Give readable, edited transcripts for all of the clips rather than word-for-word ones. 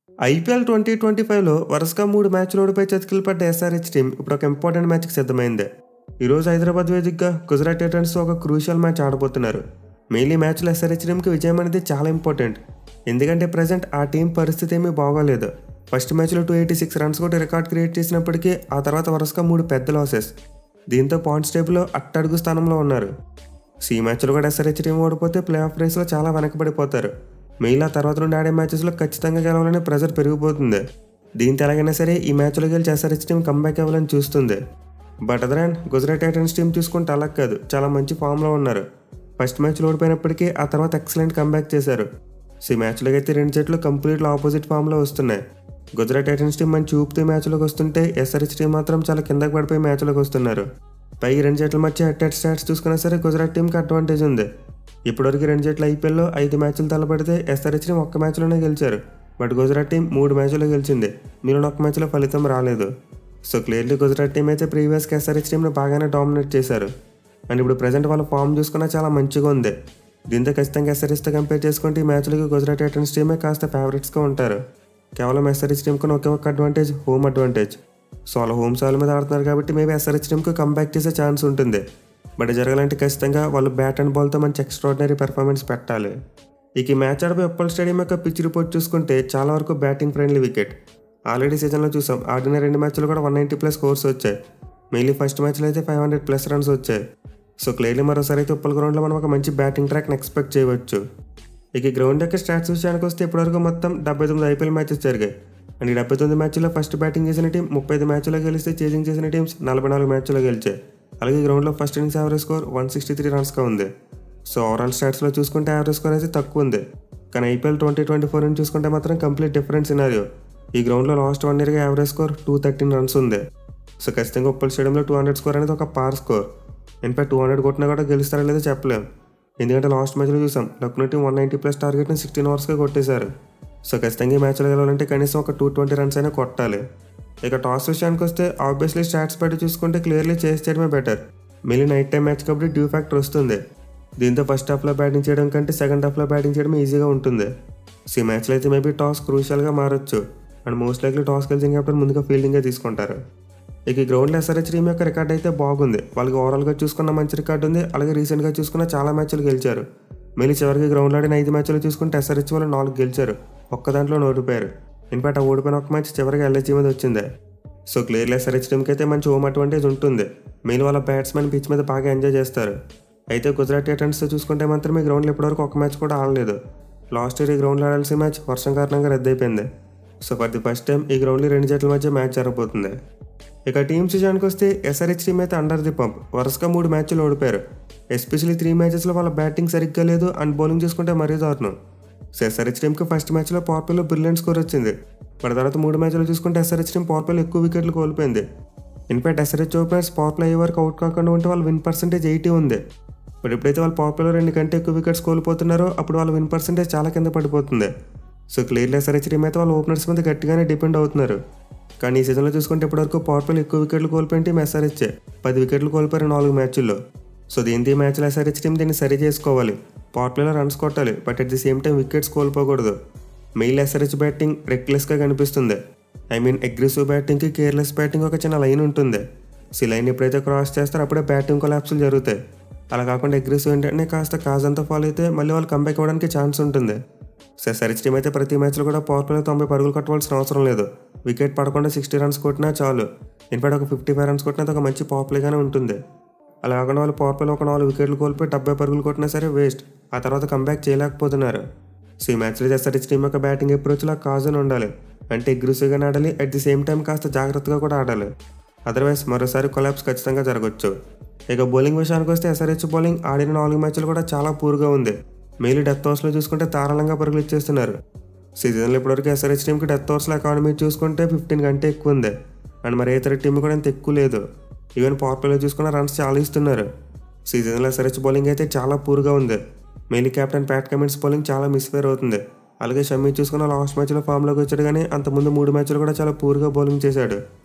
IPL 2025లో వరుసగా 3 మ్యాచ్లు ఓడిపోయి చతికిలు పడ్డ ఎస్ఆర్హెచ్ టీం ఇప్పుడు ఒక ఇంపార్టెంట్ మ్యాచ్కి సిద్ధమైంది. ఈరోజు హైదరాబాద్ వేదికగా గుజరాత్ టైటన్స్తో ఒక క్రూషియల్ మ్యాచ్ ఆడబోతున్నారు. మెయిన్లీ మ్యాచ్లో ఎస్ఆర్హెచ్ టీంకి విజయం అనేది చాలా ఇంపార్టెంట్. ఎందుకంటే ప్రజెంట్ ఆ టీం పరిస్థితి ఏమీ బాగోలేదు. ఫస్ట్ మ్యాచ్లో 286 రన్స్ కొట్టి రికార్డ్ క్రియేట్ చేసినప్పటికీ ఆ తర్వాత వరుసగా 3 పెద్ద లాసెస్. దీంతో పాయింట్స్ టేబుల్లో అట్టడుగు స్థానంలో ఉన్నారు. ఈ మ్యాచ్లో కూడా ఎస్ఆర్హెచ్ టీం ఓడిపోతే ప్లే ఆఫ్ రేస్లో చాలా వెనకబడిపోతారు. మెయిన్లీ ఆ తర్వాత నుండి ఆడే మ్యాచెస్లో ఖచ్చితంగా గెలవాలని ప్రెజర్ పెరిగిపోతుంది. దీంతో ఎలాగైనా సరే ఈ మ్యాచ్లో గెలిచి ఎస్ఆర్హెచ్ టీం కంబ్యాక్ అవ్వాలని చూస్తుంది. But other hand Gujarat Titans team చూసుకుంటే అలా కాదు, చాలా మంచి ఫామ్లో ఉన్నారు. ఫస్ట్ మ్యాచ్లో ఓడిపోయినప్పటికీ ఆ తర్వాత ఎక్సలెంట్ కంబ్యాక్ చేశారు. ఈ మ్యాచ్లోకి అయితే రెండు జట్లు కంప్లీట్లీ ఆపోజిట్ ఫామ్లో వస్తున్నాయి. గుజరాత్ టైటన్స్ టీం మంచి ఊపితే మ్యాచ్లోకి వస్తుంటే ఎస్ఆర్హెచ్ టీం మాత్రం చాలా కిందకి పడిపోయి మ్యాచ్లోకి వస్తున్నారు. పైకి రెండు జట్ల మధ్య హెడ్ స్టాట్స్ చూసుకున్నా సరే గుజరాత్ టీంకి అడ్వాంటేజ్ ఉంది. ఇప్పటివరకు రెండు జట్లు ఐపీఎల్లో 5 మ్యాచ్లు తలపడితే ఎస్ఆర్హెచ్ టీం ఒక్క మ్యాచ్లోనే గెలిచారు. బట్ గుజరాత్ టీం 3 మ్యాచ్లో గెలిచింది. మీలో ఒక్క మ్యాచ్లో ఫలితం రాలేదు. సో క్లియర్లీ గుజరాత్ టీం అయితే ప్రీవియస్గా ఎస్ఆర్హెచ్ టీంని బాగానే డామినేట్ చేశారు. అండ్ ఇప్పుడు ప్రజెంట్ వాళ్ళ ఫామ్ చూసుకున్నా చాలా మంచిగా ఉంది. దీంతో ఖచ్చితంగా ఎస్ఆర్హెచ్తో కంపేర్ చేసుకుంటే ఈ మ్యాచ్లకి గుజరాత్ టైటన్స్ టీమే కాస్త ఫేవరెట్స్గా ఉంటారు. కేవలం ఎస్ఆర్హెచ్ టీంకి ఒకే ఒక్క అడ్వాంటేజ్, హోమ్ అడ్వాంటేజ్. సో వాళ్ళ హోమ్ సాల్ మీద ఆడుతున్నారు కాబట్టి మేబీ ఎస్ఆర్హెచ్ టీంకి కంబ్యాక్ చేసే ఛాన్స్ ఉంటుంది. బట్ జరగాలంటే ఖచ్చితంగా వాళ్ళు బ్యాట్ అండ్ బాల్తో మంచి ఎక్స్ట్రాడినరీ పెర్ఫార్మెన్స్ పెట్టాలి. ఇక ఈ మ్యాచ్ ఆడిపోయి ఉప్పల్ స్టేడియం యొక్క పిచ్ రిపోర్ట్ చూసుకుంటే చాలా వరకు బ్యాటింగ్ ఫ్రెండ్లీ వికెట్. ఆల్రెడీ సీజన్లో చూసాం, ఆడిన 2 మ్యాచ్లు కూడా 190+ స్కోర్స్ వచ్చాయి. మెయిన్లీ ఫస్ట్ మ్యాచ్లో అయితే 500+ రన్స్ వచ్చాయి. సో క్లియర్లీ మరోసారి అయితే ఉప్పల్ గ్రౌండ్లో మనం ఒక మంచి బ్యాటింగ్ ట్రాక్ని ఎక్స్పెక్ట్ చేయవచ్చు. ఇక గ్రౌండ్ యొక్క స్టాట్స్ విషయానికి వస్తే ఇప్పటివరకు మొత్తం 79 ఐపీఎల్ మ్యాచెస్ జరిగాయి. అండ్ ఈ 79 మ్యాచ్లో ఫస్ట్ బ్యాటింగ్ చేసిన టీం 35 మ్యాచ్లో గెలిస్తే చేజింగ్ చేసిన టీమ్స్ 44 మ్యాచ్లో గెలిచాయి. అలాగే గ్రౌండ్లో ఫస్ట్ ఇన్నింగ్స్ యావరేజ్ స్కోర్ 163 రన్స్గా ఉంది. సో ఓవరాల్ స్టాట్స్లో చూసుకుంటే యావరేజ్ స్కోర్ అయితే తక్కువ ఉంది. కానీ ఐపీఎల్ 2024 ని చూసుకుంటే మాత్రం కంప్లీట్ డిఫరెంట్ సినారియో. ఈ గ్రౌండ్లో లాస్ట్ 1 ఇయర్గా యావరేజ్ స్కోర్ 213 రన్స్ ఉంది. సో ఖచ్చితంగా ఉప్పల్ స్టేడియంలో 200 స్కోర్ అనేది ఒక పార్ స్కోర్. ఇన్ఫాక్ట్ 200 కొట్టినా కూడా గెలుస్తారో లేదో చెప్పలేం. ఎందుకంటే లాస్ట్ మ్యాచ్లో చూసాం లక్నో టీం 190+ టార్గెట్ని 16 ఓవర్స్గా కొట్టేశారు. సో ఖచ్చితంగా ఈ మ్యాచ్లో గెలవాలంటే కనీసం ఒక 220 రన్స్ అయినా కొట్టాలి. ఇక టాస్ విషయానికి వస్తే ఆబ్వియస్లీ స్టాట్స్ బట్టి చూసుకుంటే క్లియర్లీ చేసి చేయడమే బెటర్. మళ్ళీ నైట్ టైం మ్యాచ్ కాబట్టి డ్యూ ఫ్యాక్టర్ వస్తుంది. దీంతో ఫస్ట్ హాఫ్లో బ్యాటింగ్ చేయడం కంటే సెకండ్ హాఫ్లో బ్యాటింగ్ చేయడం ఈజీగా ఉంటుంది. సో ఈ మ్యాచ్లో అయితే మేబీ టాస్ క్రూషియల్గా మారచ్చు. అండ్ మోస్ట్ లైక్లీ టాస్ గెలిచిన కెప్టెన్ ముందుగా ఫీల్డింగే తీసుకుంటారు. ఇక ఈ గ్రౌండ్లో ఎస్ఆర్హెచ్ టీం యొక్క రికార్డ్ అయితే బాగుంది. వాళ్ళకి ఓవరాల్గా చూసుకున్న మంచి రికార్డు ఉంది. అలాగే రీసెంట్గా చూసుకున్న చాలా మ్యాచ్లు గెలిచారు. మళ్ళీ చివరికి గ్రౌండ్లో ఆడిన 5 మ్యాచ్లు చూసుకుంటే ఎస్ఆర్హెచ్ వాళ్ళు 4 గెలిచారు. ఒక్క దాంట్లో ఓడిపోయారు. ఇన్ఫాక్ట్ ఆ ఓడిపోయిన ఒక మ్యాచ్ చివరికి ఎల్హెచ్జీ మీద వచ్చింది. సో క్లియర్లీ ఎస్ఆర్హెచ్ టీంకి అయితే మంచి హోమ్ అడ్వాంటేజ్ ఉంటుంది. మెయిన్ వాళ్ళ బ్యాట్స్మెన్ పిచ్ మీద బాగా ఎంజాయ్ చేస్తారు. అయితే గుజరాత్ టైటన్స్తో చూసుకుంటే మాత్రం ఈ గ్రౌండ్లో ఇప్పటివరకు ఒక మ్యాచ్ కూడా ఆడలేదు. లాస్ట్ ఇయర్ ఈ గ్రౌండ్లో ఆడాల్సిన మ్యాచ్ వర్షం కారణంగా రద్దయిపోయింది. So for the first time ఈ గ్రౌండ్లో 2 జట్ల మధ్య మ్యాచ్ జరగబోతుంది. ఇక టీమ్స్ విషయానికి వస్తే ఎస్ఆర్హెచ్ టీం అయితే అండర్ ది పంప్. వరుసగా 3 మ్యాచ్లు ఓడిపోయారు. ఎస్పెషల్లీ 3 మ్యాచెస్లో వాళ్ళ బ్యాటింగ్ సరిగ్గా లేదు అండ్ బౌలింగ్ చూసుకుంటే మరీ దారుణం. సో ఎస్ఆర్హెచ్ టీంకి ఫస్ట్ మ్యాచ్లో పవర్ ప్లేలో బ్రిలియంట్ స్కోర్ వచ్చింది. మరి తర్వాత 3 మ్యాచ్లు చూసుకుంటే ఎస్ఆర్హెచ్ టీం పవర్ ప్లేలో ఎక్కువ వికెట్లు కోల్పోయింది. In fact SRH openers power play అయ్యే వరకు అవుట్ కాకుండా ఉంటే వాళ్ళ విన్ పర్సెంటేజ్ 80 ఉంది. బట్ ఎప్పుడైతే వాళ్ళు పవర్ ప్లేలో 2 కంటే ఎక్కువ వికెట్స్ కోల్పోతున్నారో అప్పుడు వాళ్ళ విన్ పర్సెంటేజ్ చాలా కింద పడిపోతుంది. సో క్లియర్లీ ఎస్ఆర్హెచ్ టీం అయితే వాళ్ళ ఓపెనర్స్ మీద గట్టిగానే డిపెండ్ అవుతున్నారు. కానీ ఈ సీజన్లో చూసుకుంటే ఇప్పటివరకు పవర్ ప్లేలో ఎక్కువ వికెట్లు కోల్పోయిన టీం ఎస్ఆర్హెచ్ 10 వికెట్లు కోల్పోయారు 4 మ్యాచ్ల్లో. సో దీంతో ఈ మ్యాచ్లో ఎస్ఆర్హెచ్ టీం దీన్ని సరి చేసుకోవాలి. పవర్ ప్లేలో రన్స్ కొట్టాలి, but at the same time wickets కోల్పోకూడదు. మెయిల్ ఎస్ఆర్హెచ్ బ్యాటింగ్ రెక్లెస్గా కనిపిస్తుంది. అగ్రెసివ్ బ్యాటింగ్కి కేర్లెస్ బ్యాటింగ్ ఒక చిన్న లైన్ ఉంటుంది. ఈ లైన్ ఎప్పుడైతే క్రాస్ చేస్తారో అప్పుడే బ్యాటింగ్ కొలాప్స్లు జరుగుతాయి. అలా కాకుండా అగ్రెసివ్ ఏంటంటే కాస్త కాజంతా ఫాలో అయితే మళ్ళీ వాళ్ళు కంబ్యాక్ అవ్వడానికి ఛాన్స్ ఉంటుంది. సో ఎస్ఆర్హెచ్ టీం అయితే ప్రతి మ్యాచ్లో కూడా పవర్ ప్లేలో 90 పరుగులు కొట్టవలసిన అవసరం లేదు. వికెట్ పడకుండా 60 రన్స్ కొట్టినా చాలు. ఇన్ఫాక్ట్ ఒక 55 రన్స్ కొట్టినా ఒక మంచి పవర్ ప్లేగానే ఉంటుంది. అలా కాకుండా వాళ్ళు పవర్ ప్లేలో ఒక 4 వికెట్లు కోల్పోయి 70 పరుగులు కొట్టినా సరే వేస్ట్. ఆ తర్వాత కంబ్యాక్ చేయలేకపోతున్నారు. సో ఈ మ్యాచ్లో ఎస్ఆర్హెచ్ టీం యొక్క బ్యాటింగ్ అప్రోచ్లా కాజన్ ఉండాలి. అంటే అగ్రెసివ్గానే ఆడాలి, అట్ ది సేమ్ టైం కాస్త జాగ్రత్తగా కూడా ఆడాలి. అదర్వైజ్ మరోసారి కొలాప్స్ ఖచ్చితంగా జరగవచ్చు. ఇక బౌలింగ్ విషయానికి వస్తే ఎస్ఆర్హెచ్ బౌలింగ్ ఆడిన 4 మ్యాచ్లు కూడా చాలా పూర్గా ఉంది. మెయిన్లీ డెత్ ఓవర్స్లో చూసుకుంటే ధారాళంగా పరుగులు ఇచ్చేస్తున్నారు. సీజన్లో ఇప్పటివరకు ఎస్ఆర్హెచ్ టీంకి డెత్ ఓవర్స్లో ఎకానమీ చూసుకుంటే 15 కంటే ఎక్కువ ఉంది. అండ్ మరి ఇతర టీం కూడా అంత ఎక్కువ లేదు. ఈవెన్ పవర్ ప్లేలో చూసుకున్న రన్స్ చాలా ఇస్తున్నారు. సీజన్లో ఎస్ఆర్హెచ్ బౌలింగ్ అయితే చాలా పూర్గా ఉంది. Mainly captain Pat Cummins bowling చాలా మిస్ఫేర్ అవుతుంది. అలాగే షమీ చూసుకున్న లాస్ట్ మ్యాచ్లో ఫామ్లోకి వచ్చాడు, కానీ అంతకుముందు 3 మ్యాచ్లు కూడా చాలా పూర్గా బౌలింగ్ చేశాడు.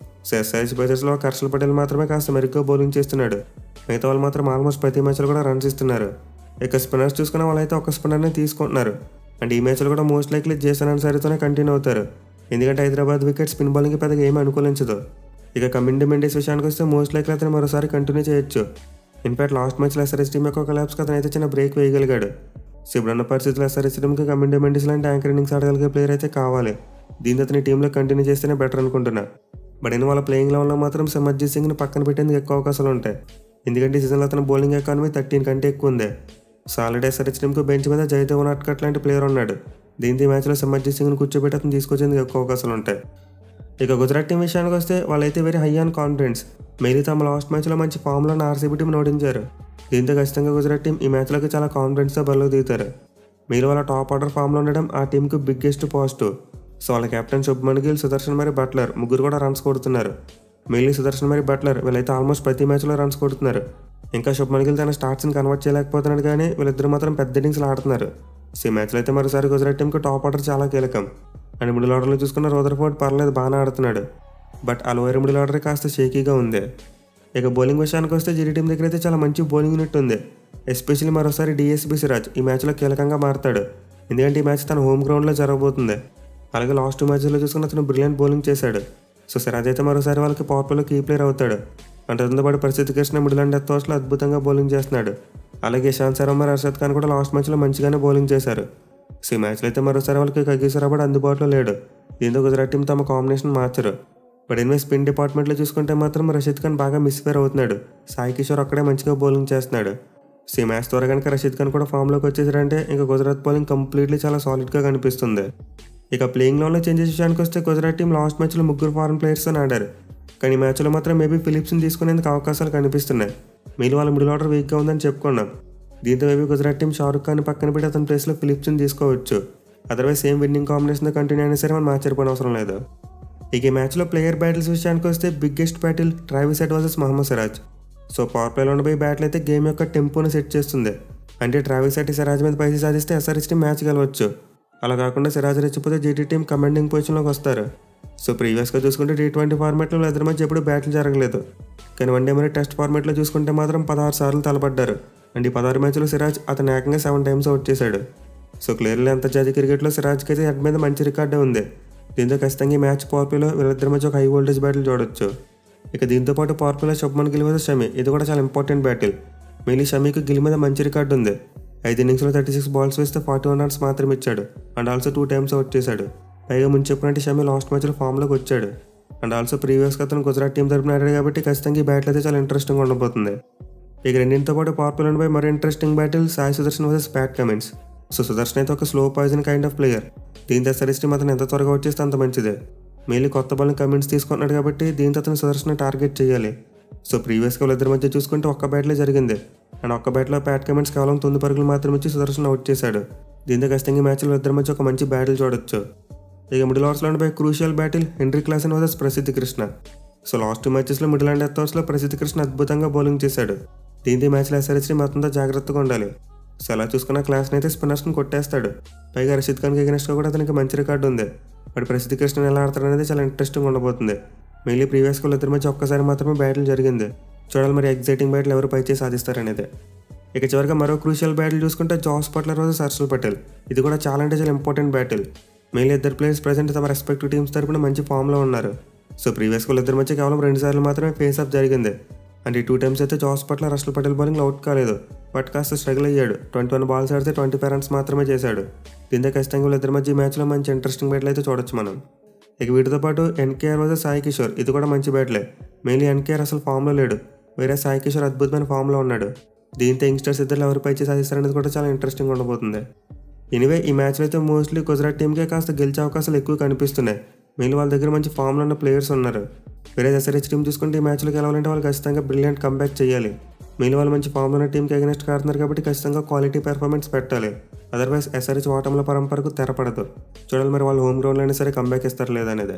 సో ఎస్ఆర్హెచ్ బౌలర్స్లో హర్షల్ పటేల్ మాత్రమే కాస్త మెరుగ్గా బౌలింగ్ చేస్తున్నాడు. మిగతా వాళ్ళు మాత్రం ఆల్మోస్ట్ ప్రతి మ్యాచ్లో కూడా రన్స్ ఇస్తున్నారు. ఇక స్పిన్నర్స్ చూసుకున్న వాళ్ళైతే ఒక స్పిన్నర్నే తీసుకుంటున్నారు. అండ్ ఈ మ్యాచ్లో కూడా మోస్ట్ లైక్లీ జేసన్ అన్సారీతోనే కంటిన్యూ అవుతారు. ఎందుకంటే హైదరాబాద్ వికెట్ స్పిన్ బౌలింగ్కి పెద్దగా ఏమీ అనుకూలించదు. ఇక కమిండి మెండిస్ విషయానికి వస్తే మోస్ట్ లైక్లీ అతను మరోసారి కంటిన్యూ చేయొచ్చు. ఇన్ఫాక్ట్ లాస్ట్ మ్యాచ్లో ఎస్ఆర్హెచ్ టీం యొక్క కొలాప్స్కి అతను అయితే చిన్న బ్రేక్ వేయగలిగాడు. సో ఇప్పుడున్న పరిస్థితుల్లో ఎస్ఆర్హెచ్ టీంకి కమిండి మెండిస్ లాంటి యాంకర్ ఇన్నింగ్స్ ఆడగలిగే ప్లేయర్ అయితే కావాలి. దీంతో అతని టీంలో కంటిన్యూ చేస్తేనే బెటర్ అనుకుంటున్నా. బట్ నేను వాళ్ళ ప్లేయింగ్ లెవెల్లో మాత్రం సిమర్జిత్ సింగ్ని పక్కన పెట్టేందుకు ఎక్కువ అవకాశాలు ఉంటాయి. ఎందుకంటే ఈ సీజన్లో అతను బౌలింగ్ ఎకానమీ 13 కంటే ఎక్కువ ఉంది. సో ఆల్రెడీ ఎస్ఆర్హెచ్ టీంకు బెంచ్ మీద జైదేవ్ ఉనాడ్కట్ లాంటి ప్లేయర్ ఉన్నాడు. దీంతో ఈ మ్యాచ్లో సిమర్జిత్ సింగ్ని కూర్చోబెట్టి అతను తీసుకొచ్చేందుకు ఎక్కువ అవకాశాలు ఉంటాయి. ఇక గుజరాత్ టీం విషయానికి వస్తే వాళ్ళైతే very high on confidence. Mainly తమ లాస్ట్ మ్యాచ్లో మంచి ఫామ్లో ఉన్న ఆర్సీబీ టీంని ఓడించారు. దీంతో ఖచ్చితంగా గుజరాత్ టీం ఈ మ్యాచ్లోకి చాలా కాన్ఫిడెన్స్తో బరిలోకి దిగుతారు. మీరు వాళ్ళ టాప్ ఆర్డర్ ఫామ్లో ఉండడం ఆ టీంకి బిగ్గెస్ట్ పాజిటివ్. సో వాళ్ళ కెప్టెన్ శుభ్మన్ గిల్, సుదర్శన్ మరి బట్లర్ ముగ్గురు కూడా రన్స్ కొడుతున్నారు. మెయిన్లీ సుదర్శన్ మరి బట్లర్ వీళ్ళైతే ఆల్మోస్ట్ ప్రతి మ్యాచ్లో రన్స్ కొడుతున్నారు. ఇంకా శుభ్మన్ గిల్ తన స్టార్ట్స్ని కన్వర్ట్ చేయలేకపోతున్నాడు, కానీ వీళ్ళిద్దరు మాత్రం పెద్ద ఇన్నింగ్స్లు ఆడుతున్నారు. సో ఈ మ్యాచ్లో అయితే మరోసారి గుజరాత్ టీంకి టాప్ ఆర్డర్ చాలా కీలకం. అండ్ మిడిల్ ఆర్డర్లో చూసుకున్న రూదర్ఫోర్డ్ పర్లేదు బాగానే ఆడుతున్నాడు. బట్ ఆ లోయర్ మిడిల్ ఆర్డర్ కాస్త షేకీగా ఉంది. ఇక బౌలింగ్ విషయానికి వస్తే జీడీ టీం దగ్గర అయితే చాలా మంచి బౌలింగ్ యూనిట్ ఉంది. ఎస్పెషల్లీ మరోసారి డిఎస్బి సిరాజ్ ఈ మ్యాచ్లో కీలకంగా మారతాడు. ఎందుకంటే ఈ మ్యాచ్ తన హోమ్ గ్రౌండ్లో జరగబోతుంది. అలాగే లాస్ట్ 2 మ్యాచ్లో చూసుకున్న అతను బ్రిలియంట్ బౌలింగ్ చేశాడు. సో సిరాజ్ అయితే మరోసారి వాళ్ళకి పవర్లో కీ ప్లేయర్ అవుతాడు. అంతతో పాటు పరిస్థితి కృష్ణ మిడిల్ అండ్ డెత్ ఓవర్స్లో అద్భుతంగా బౌలింగ్ చేస్తున్నాడు. అలాగే ఇషాంత్ శర్మ మరి హర్షద్ ఖాన్ కూడా లాస్ట్ మ్యాచ్లో మంచిగానే బౌలింగ్ చేశారు. సో ఈ మ్యాచ్లో అయితే మరోసారి వాళ్ళకి కగీశ్వర్ రాబర్ట్ అందుబాటులో లేడు. దీంతో గుజరాత్ టీం తమ కాంబినేషన్ మార్చరు. బట్ ఎనివే స్పిన్ డిపార్ట్మెంట్లో చూసుకుంటే మాత్రం రషీద్ ఖాన్ బాగా మిస్ఫేర్ అవుతున్నాడు. సాయి కిషోర్ అక్కడే మంచిగా బౌలింగ్ చేస్తున్నాడు. సో ఈ మ్యాచ్ ద్వారా కనుక రషీద్ ఖాన్ కూడా ఫామ్లోకి వచ్చేసారంటే ఇంకా గుజరాత్ బౌలింగ్ కంప్లీట్లీ చాలా సాలిడ్గా కనిపిస్తుంది. ఇక ప్లేయింగ్ లెవెన్లో చేంజెస్ విషయానికి వస్తే గుజరాత్ టీం లాస్ట్ మ్యాచ్లో 3 ఫారెన్ ప్లేయర్స్తో ఆడారు. కానీ ఈ మ్యాచ్లో మాత్రం మేబీ ఫిలిప్స్ని తీసుకునేందుకు అవకాశాలు కనిపిస్తున్నాయి. మీరు వాళ్ళ మిడిల్ ఆర్డర్ వీక్గా ఉందని చెప్పుకున్నాం. దీంతో మేబీ గుజరాత్ టీం షారుఖ్ ఖాన్ పక్కన పెట్టి అతని ప్లేస్లో ఫిలిప్స్ని తీసుకోవచ్చు. అదర్వైజ్ సేమ్ విన్నింగ్ కాంబినేషన్తో కంటిన్యూ అయినా సరే మనం ఆశ్చర్యపోవడం అవసరం లేదు. ఇక ఈ మ్యాచ్లో ప్లేయర్ బ్యాటిల్స్ విషయానికి వస్తే biggest battle Travis Head versus Mohammed Siraj. So power ప్లేలో ఉండబోయే బ్యాటిల్ అయితే గేమ్ యొక్క టెంపోని సెట్ చేస్తుంది. అంటే ట్రావిస్ హెడ్ సిరాజ్ మీద పైసి సాధిస్తే ఎస్ఆర్హెచ్ టీం మ్యాచ్ గెలవచ్చు. అలా కాకుండా సిరాజ్ రెచ్చిపోతే జీటీ టీం కమాండింగ్ పొజిషన్లోకి వస్తారు. సో ప్రీవియస్గా చూసుకుంటే T20 ఫార్మాట్లో ఇద్దరి మధ్య ఎప్పుడు బ్యాటిల్ జరగలేదు. కానీ వన్డే మరి టెస్ట్ ఫార్మాట్లో చూసుకుంటే మాత్రం 16 సార్లు తలపడ్డారు. అండ్ ఈ 16 మ్యాచ్లో సిరాజ్ అతను ఏకంగా 7 టైమ్స్ అవుట్ చేశాడు. సో క్లియర్లీ అంతర్జాతీయ క్రికెట్లో సిరాజ్కి అయితే హెడ్ మీద మంచి రికార్డే ఉంది. దీంతో ఖచ్చితంగా ఈ మ్యాచ్ పవర్ ప్లేలో వీళ్ళిద్దరి మధ్య ఒక హై వోల్టేజ్ బ్యాటిల్ చూడొచ్చు. ఇక దీంతో పాటు పవర్ ప్లేలో శుభ్మన్ గిల్ మీద షమి, ఇది కూడా చాలా ఇంపార్టెంట్ బ్యాటిల్. మెయిన్లీ షమీకి గిల్ మీద మంచి రికార్డు ఉంది. 5 ఇన్నింగ్స్లో 36 బాల్స్ వేస్తే 41 రన్స్ మాత్రమే ఇచ్చాడు. అండ్ ఆల్సో 2 టైమ్స్ అవుట్ చేశాడు. పైగా ముందు చెప్పినట్టు షమి లాస్ట్ మ్యాచ్లో ఫామ్లోకి వచ్చాడు. అండ్ ఆల్సో ప్రీవియస్గా అతను గుజరాత్ టీం తరపున ఆడాడు కాబట్టి ఖచ్చితంగా ఈ బ్యాటిల్ అయితే చాలా ఇంట్రెస్టింగ్గా ఉండబోతుంది. ఇక రెండింటితో పాటు పవర్ ప్లేలో పై మరో interesting battle Sai Sudarshan versus Pat Cummins. So Sudarshan అయితే ఒక slow poison kind of player. దీంతో ఎస్ఆర్హెచ్ టీం అతను ఎంత త్వరగా వచ్చేస్తే అంత మంచిదే. మెయిన్లీ కొత్త బాల్ని కమిన్స్ తీసుకుంటున్నాడు కాబట్టి దీంతో అతను సుదర్శన్ టార్గెట్ చేయాలి. సో ప్రీవియస్గా వాళ్ళిద్దరి మధ్య చూసుకుంటే ఒక్క బ్యాట్లో జరిగింది. అండ్ ఒక్క బ్యాట్లో ప్యాట్ కమిన్స్ కేవలం 9 పరుగులు మాత్రం ఇచ్చి సుదర్శన్ అవుట్ చేశాడు. దీంతో ఖచ్చితంగా మ్యాచ్లో ఇద్దరి మధ్య ఒక మంచి బ్యాటిల్ చూడొచ్చు. ఇక మిడిల్ ఓవర్స్లో ఉండే crucial battle Henry Klaasen versus Prasidh Krishna. So last 2 మ్యాచెస్లో మిడిల్ అండ్ డెత్ ఓవర్స్లో ప్రసిద్ధ్ కృష్ణ అద్భుతంగా బౌలింగ్ చేశాడు. దీంతో ఈ మ్యాచ్లో ఎస్ఆర్హెచ్ టీం మొత్తంతో జాగ్రత్తగా ఉండాలి. సో అలా చూసుకున్న క్లాస్ని అయితే స్పిన్నర్స్ని కొట్టేస్తాడు. పైగా రషీద్ ఖాన్కి ఎగనెస్ట్గా కూడా అతనికి మంచి రికార్డు ఉంది. బట్ ప్రసిద్ధ్ కృష్ణ ఎలా ఆడతాడు అనేది చాలా ఇంట్రెస్టింగ్ ఉండబోతుంది. మెయిన్లీ ప్రీవియస్గా ఇద్దరి మధ్య ఒక్కసారి మాత్రమే బ్యాటిల్ జరిగింది. చూడాలి మరి ఎగ్జైటింగ్ బ్యాటిల్ ఎవరు పైచేసి సాధిస్తారనేది. ఇక చివరిగా మరో క్రూషియల్ బ్యాటిల్ చూసుకుంటే Jos Buttler versus Harshal Patel. ఇది కూడా చాలా అంటే చాలా ఇంపార్టెంట్ బ్యాటిల్. మెయిన్లీ ఇద్దరు ప్లేయర్స్ ప్రజెంట్ తమ రెస్పెక్టివ్ టీమ్స్ తరపున మంచి ఫామ్లో ఉన్నారు. సో ప్రీవియస్గా ఇద్దరి మధ్య కేవలం 2 సార్లు మాత్రమే ఫేస్ ఆఫ్ జరిగింది. అంటే ఈ 2 టైమ్స్ అయితే జాస్ బట్లర్ హర్షల్ పటేల్ బౌలింగ్లో అవుట్ కాలేదు. బట్ కాస్త స్ట్రగుల్ అయ్యాడు. 21 బాల్స్ ఆడితే 25 రన్స్ మాత్రమే చేశాడు. దీంతో ఖచ్చితంగా వీళ్ళిద్దరి మధ్య ఈ మ్యాచ్లో మంచి ఇంట్రెస్టింగ్ బ్యాటిల్ అయితే చూడొచ్చు మనం. ఇక వీటితో పాటు ఎన్కేఆర్ వర్సెస్ సాయి కిషోర్, ఇది కూడా మంచి బ్యాటిలే. మెయిన్లీ ఎన్కేఆర్ అసలు ఫామ్లో లేడు, వేరే సాయి కిషోర్ అద్భుతమైన ఫామ్లో ఉన్నాడు. దీంతో యంగ్స్టర్స్ ఇద్దరు ఎవరు పైచి సాధిస్తారనేది కూడా చాలా ఇంట్రెస్టింగ్ ఉండబోతుంది. ఎనివే ఈ మ్యాచ్లో అయితే మోస్ట్లీ గుజరాత్ టీంకే కాస్త గెలిచే అవకాశాలు ఎక్కువ కనిపిస్తున్నాయి. మెయిన్ వాళ్ళ దగ్గర మంచి ఫామ్లో ఉన్న ప్లేయర్స్ ఉన్నారు. వేరే ఎస్ఆర్హెచ్ టీం చూసుకుంటే ఈ మ్యాచ్లో గెలవాలంటే వాళ్ళు ఖచ్చితంగా బ్రిలియంట్ కంబ్యాక్ చేయాలి. మెయిన్ వాళ్ళు మంచి ఫామ్లో ఉన్న టీంకి అగెనెస్ట్ ఆడుతున్నారు కాబట్టి ఖచ్చితంగా క్వాలిటీ పెర్ఫార్మెన్స్ పెట్టాలి. అదర్వైజ్ ఎస్ఆర్హెచ్ ఓటముల పరంపరకు తెరపడదు. చూడాలి మరి వాళ్ళు హోమ్ గ్రౌండ్లో అయినా సరే కంబ్యాక్ ఇస్తారు లేదనేది.